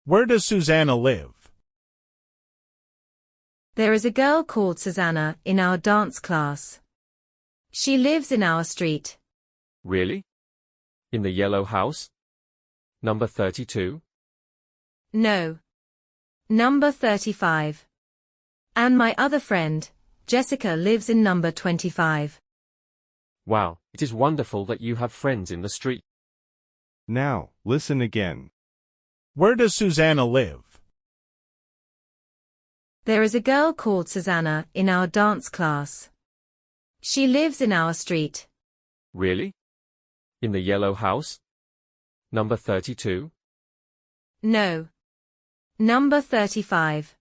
Where does Susanna live? There is a girl called Susanna in our dance class. She lives in our street. Really? In the yellow house? Number 32? No. Number 35. And my other friend, Jessica, lives in number 25. Wow, it is wonderful that you have friends in the street. Now, listen again. Where does Susanna live? There is a girl called Susanna in our dance class. She lives in our street. Really? In the yellow house? Number 32? No. Number 35.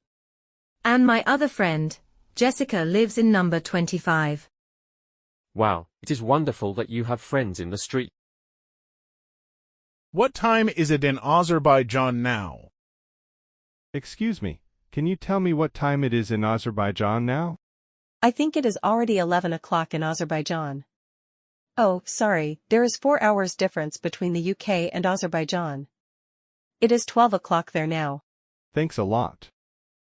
And my other friend, Jessica, lives in number 25. Wow, it is wonderful that you have friends in the street. What time is it in Azerbaijan now? Excuse me, can you tell me what time it is in Azerbaijan now? I think it is already 11 o'clock in Azerbaijan. Oh, sorry, there is 4 hours difference between the UK and Azerbaijan. It is 12 o'clock there now. Thanks a lot.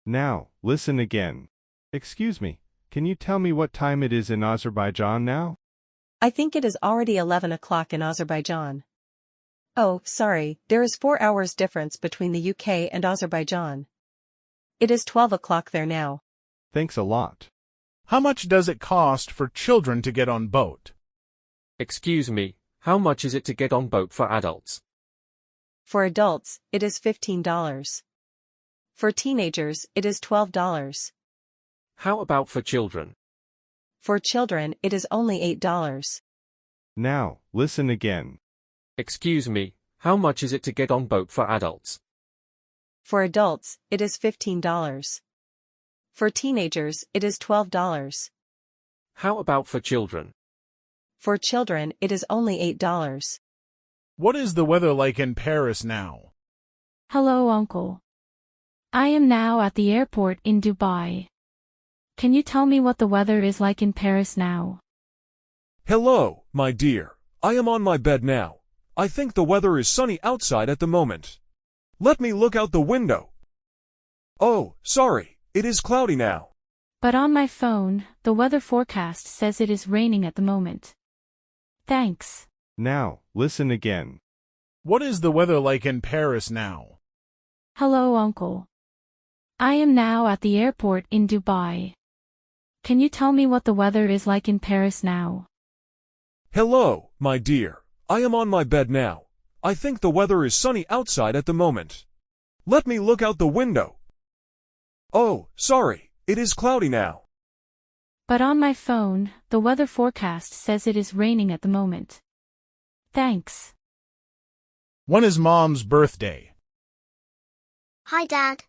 Now, listen again. Excuse me, can you tell me what time it is in Azerbaijan now? I think it is already 11 o'clock in Azerbaijan. Oh, sorry, there is 4 hours difference between the UK and Azerbaijan. It is 12 o'clock there now. Thanks a lot. How much does it cost for children to get on boat? Excuse me, how much is it to get on boat for adults? For adults, it is $15. For teenagers, it is $12. How about for children? For children, it is only $8. Now, listen again. Excuse me, how much is it to get on boat for adults? For adults, it is $15. For teenagers, it is $12. How about for children? For children, it is only $8. What is the weather like in Paris now? Hello, Uncle. I am now at the airport in Dubai. Can you tell me what the weather is like in Paris now? Hello, my dear. I am on my bed now. I think the weather is sunny outside at the moment. Let me look out the window. Oh, sorry, it is cloudy now. But on my phone, the weather forecast says it is raining at the moment. Thanks. Now, listen again. What is the weather like in Paris now? Hello, Uncle. I am now at the airport in Dubai. Can you tell me what the weather is like in Paris now? Hello, my dear. I am on my bed now. I think the weather is sunny outside at the moment. Let me look out the window. Oh, sorry, it is cloudy now. But on my phone, the weather forecast says it is raining at the moment. Thanks. When is Mom's birthday? Hi, Dad.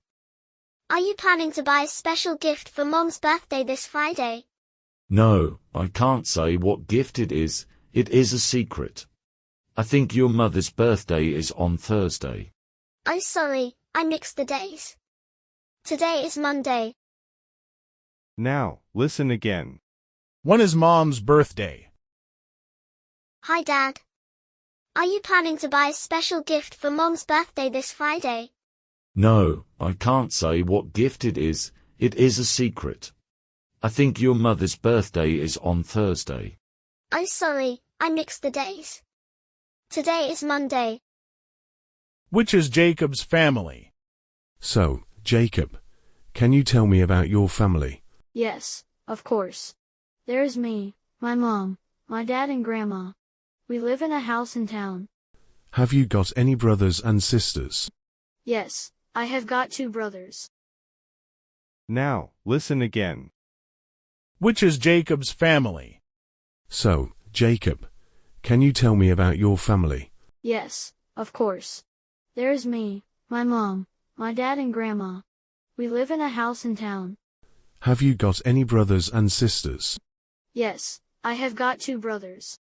Are you planning to buy a special gift for Mom's birthday this Friday? No, I can't say what gift it is. It is a secret. I think your mother's birthday is on Thursday. I'm sorry, I mixed the days. Today is Monday. Now, listen again. When is Mom's birthday? Hi, Dad. Are you planning to buy a special gift for Mom's birthday this Friday? No, I can't say what gift it is. It is a secret. I think your mother's birthday is on Thursday. I'm sorry, I mixed the days. Today is Monday. Which is Jacob's family? So, Jacob, can you tell me about your family? Yes, of course. There's me, my mom, my dad and grandma. We live in a house in town. Have you got any brothers and sisters? Yes, I have got 2 brothers. Now, listen again. Which is Jacob's family? So, Jacob, can you tell me about your family? Yes, of course. There's me, my mom, my dad and grandma. We live in a house in town. Have you got any brothers and sisters? Yes, I have got 2 brothers.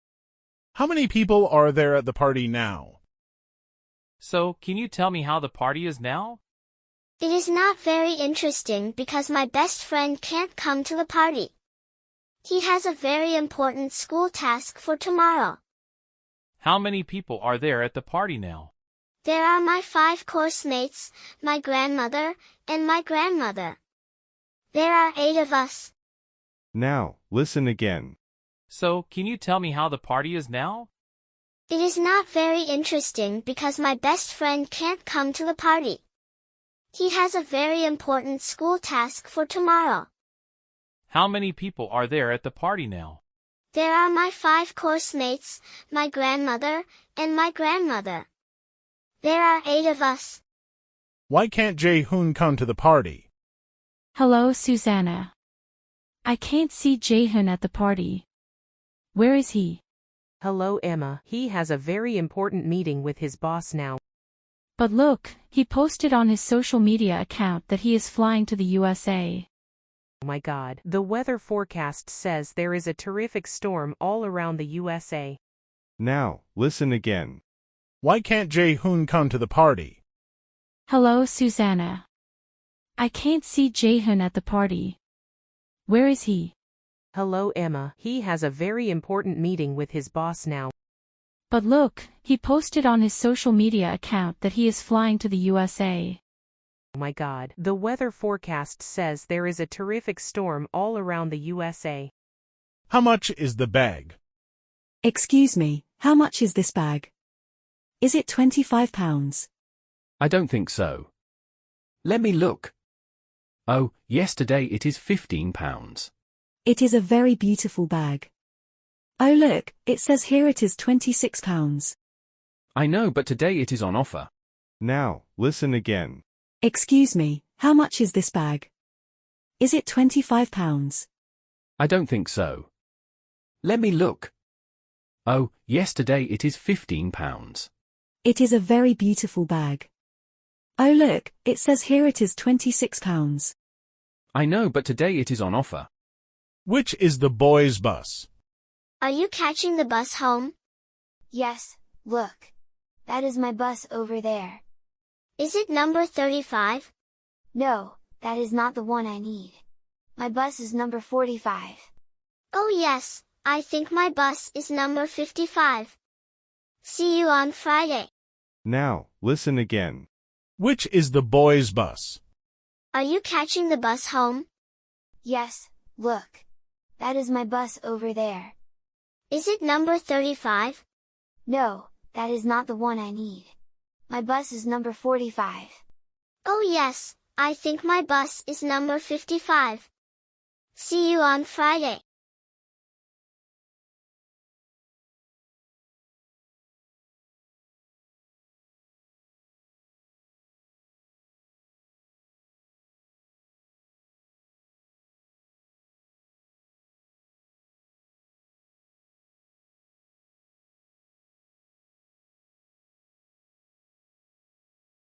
How many people are there at the party now? So, can you tell me how the party is now? It is not very interesting because my best friend can't come to the party. He has a very important school task for tomorrow. How many people are there at the party now? There are my 5 course mates, my grandmother, and my grandmother. There are 8 of us. Now, listen again. So, can you tell me how the party is now? It is not very interesting because my best friend can't come to the party. He has a very important school task for tomorrow. How many people are there at the party now? There are my 5 course mates, my grandmother, and my grandmother. There are 8 of us. Why can't Jae-hoon come to the party? Hello, Susanna. I can't see Jae-hoon at the party. Where is he? Hello, Emma. He has a very important meeting with his boss now. But look, he posted on his social media account that he is flying to the USA. Oh my God. The weather forecast says there is a terrific storm all around the USA. Now, listen again. Why can't Jae-hoon come to the party? Hello, Susanna. I can't see Jae-hoon at the party. Where is he? Hello, Emma. He has a very important meeting with his boss now. But look, he posted on his social media account that he is flying to the USA. Oh my God. The weather forecast says there is a terrific storm all around the USA. How much is the bag? Excuse me, how much is this bag? Is it £25? I don't think so. Let me look. Oh, yesterday it is £15. It is a very beautiful bag. Oh look, it says here it is £26. I know, but today it is on offer. Now, listen again. Excuse me, how much is this bag? Is it £25? I don't think so. Let me look. Oh, yesterday it is £15. It is a very beautiful bag. Oh look, it says here it is £26. I know, but today it is on offer. Which is the boys' bus? Are you catching the bus home? Yes, look. That is my bus over there. Is it number 35? No, that is not the one I need. My bus is number 45. Oh yes, I think my bus is number 55. See you on Friday. Now, listen again. Which is the boys' bus? Are you catching the bus home? Yes, look. That is my bus over there. Is it number 35? No, that is not the one I need. My bus is number 45. Oh yes, I think my bus is number 55. See you on Friday.